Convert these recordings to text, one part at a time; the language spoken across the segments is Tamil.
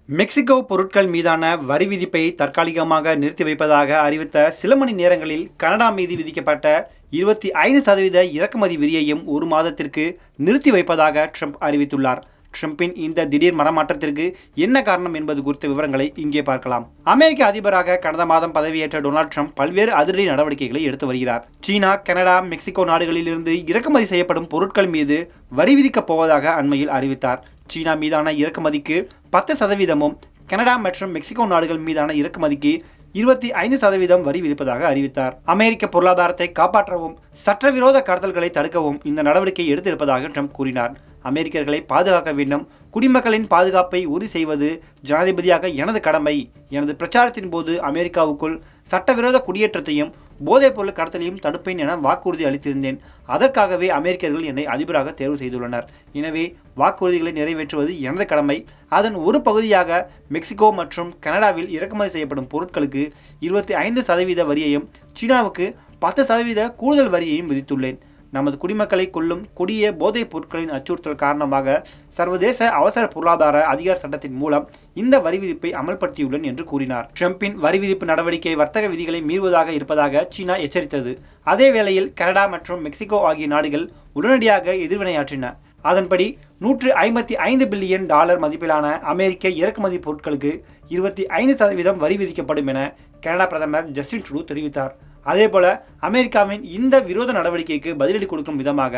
மெக்சிகோ பொருட்கள் மீதான வரி விதிப்பை தற்காலிகமாக நிறுத்தி வைப்பதாக அறிவித்த சில மணி நேரங்களில் கனடா மீது விதிக்கப்பட்ட 25% இறக்குமதி வரியையும் ஒரு மாதத்திற்கு நிறுத்தி வைப்பதாக ட்ரம்ப் அறிவித்துள்ளார். ட்ரம்பின் இந்த திடீர் மனமாற்றத்திற்கு என்ன காரணம் என்பது குறித்த விவரங்களை இங்கே பார்க்கலாம். அமெரிக்க அதிபராக கடந்த மாதம் பதவியேற்ற டொனால்ட் ட்ரம்ப் பல்வேறு அதிரடி நடவடிக்கைகளை எடுத்து வருகிறார். சீனா, கனடா, மெக்சிகோ நாடுகளிலிருந்து இறக்குமதி செய்யப்படும் பொருட்கள் மீது வரி விதிக்கப் போவதாக அண்மையில் அறிவித்தார். சீனா மீதான இறக்குமதிக்கு 10%, கனடா மற்றும் மெக்சிகோ நாடுகள் மீதான இறக்குமதிக்கு 25% வரி விதிப்பதாக அறிவித்தார். அமெரிக்க பொருளாதாரத்தை காப்பாற்றவும் சட்டவிரோத கடத்தல்களை தடுக்கவும் இந்த நடவடிக்கை எடுத்திருப்பதாக ட்ரம்ப் கூறினார். அமெரிக்கர்களை பாதுகாக்க வேண்டும், குடிமக்களின் பாதுகாப்பை உறுதி செய்வது ஜனாதிபதியாக எனது கடமை. எனது பிரச்சாரத்தின் போது அமெரிக்காவுக்குள் சட்டவிரோத குடியேற்றத்தையும் போதைப்பொருள் கடத்தலையும் தடுப்பேன் என வாக்குறுதி அளித்திருந்தேன். அதற்காகவே அமெரிக்கர்கள் என்னை அதிபராக தேர்வு செய்துள்ளனர். எனவே வாக்குறுதிகளை நிறைவேற்றுவது எனது கடமை. அதன் ஒரு பகுதியாக மெக்சிகோ மற்றும் கனடாவில் இறக்குமதி செய்யப்படும் பொருட்களுக்கு 25% வரியையும் சீனாவுக்கு 10% கூடுதல் வரியையும் விதித்துள்ளேன். நமது குடிமக்களை கொல்லும் கொடிய போதைப் பொருட்களின் அச்சுறுத்தல் காரணமாக சர்வதேச அவசர பொருளாதார அதிகார சட்டத்தின் மூலம் இந்த வரி விதிப்பை அமல்படுத்தியுள்ளேன் என்று கூறினார். ட்ரம்பின் வரி விதிப்பு நடவடிக்கை வர்த்தக விதிகளை மீறுவதாக இருப்பதாக சீனா எச்சரித்தது. அதே வேளையில் கனடா மற்றும் மெக்சிகோ ஆகிய நாடுகள் உடனடியாக எதிர்வினையாற்றின. அதன்படி $155 பில்லியன் மதிப்பிலான அமெரிக்க இறக்குமதி பொருட்களுக்கு 25% வரி விதிக்கப்படும் என கனடா பிரதமர் ஜஸ்டின் ட்ரூடோ தெரிவித்தார். அதேபோல அமெரிக்காவின் இந்த விரோத நடவடிக்கைக்கு பதிலடி கொடுக்கும் விதமாக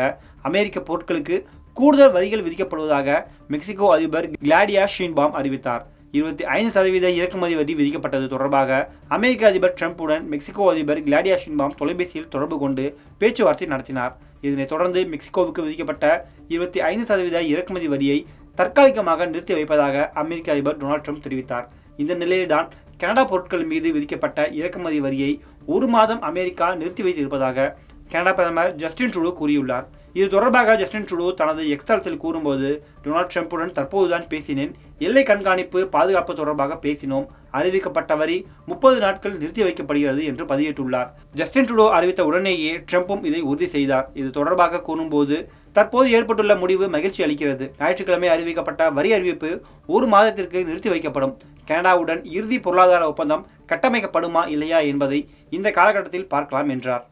அமெரிக்க பொருட்களுக்கு கூடுதல் வரிகள் விதிக்கப்படுவதாக மெக்சிகோ அதிபர் கிளாடியா ஷீன்பாம் அறிவித்தார். 25% இறக்குமதி வரி விதிக்கப்பட்டது தொடர்பாக அமெரிக்க அதிபர் ட்ரம்புடன் மெக்சிகோ அதிபர் கிளாடியா ஷீன்பாம் தொலைபேசியில் தொடர்பு கொண்டு பேச்சுவார்த்தை நடத்தினார். இதனைத் தொடர்ந்து மெக்சிகோவுக்கு விதிக்கப்பட்ட 25% இறக்குமதி வரியை தற்காலிகமாக நிறுத்தி வைப்பதாக அமெரிக்க அதிபர் டொனால்ட் ட்ரம்ப் தெரிவித்தார். இந்த நிலையில்தான் கனடா பொருட்கள் மீது விதிக்கப்பட்ட இறக்குமதி வரியை ஒரு மாதம் அமெரிக்கா நிறுத்தி வைத்திருப்பதாக கனடா பிரதமர் ஜஸ்டின் ட்ரூடோ கூறியுள்ளார். இது தொடர்பாக ஜஸ்டின் ட்ரூடோ தனது எக்ஸ் தளத்தில் கூறும்போது, டொனால்ட் ட்ரம்புடன் தற்போதுதான் பேசினேன். எல்லை கண்காணிப்பு, பாதுகாப்பு தொடர்பாக பேசினோம். அறிவிக்கப்பட்ட வரி 30 நாட்கள் நிறுத்தி வைக்கப்படுகிறது என்று பதிவிட்டுள்ளார். ஜஸ்டின் ட்ரூடோ அறிவித்த உடனேயே ட்ரம்பும் இதை உறுதி செய்தார். இது தொடர்பாக கூறும்போது, தற்போது ஏற்பட்டுள்ள முடிவு மகிழ்ச்சி அளிக்கிறது. ஞாயிற்றுக்கிழமை அறிவிக்கப்பட்ட வரி அறிவிப்பு ஒரு மாதத்திற்கு நிறுத்தி வைக்கப்படும். கனடாவுடன் இறுதி பொருளாதார ஒப்பந்தம் கட்டமைக்கப்படுமா இல்லையா என்பதை இந்த காலகட்டத்தில் பார்க்கலாம் என்றார்.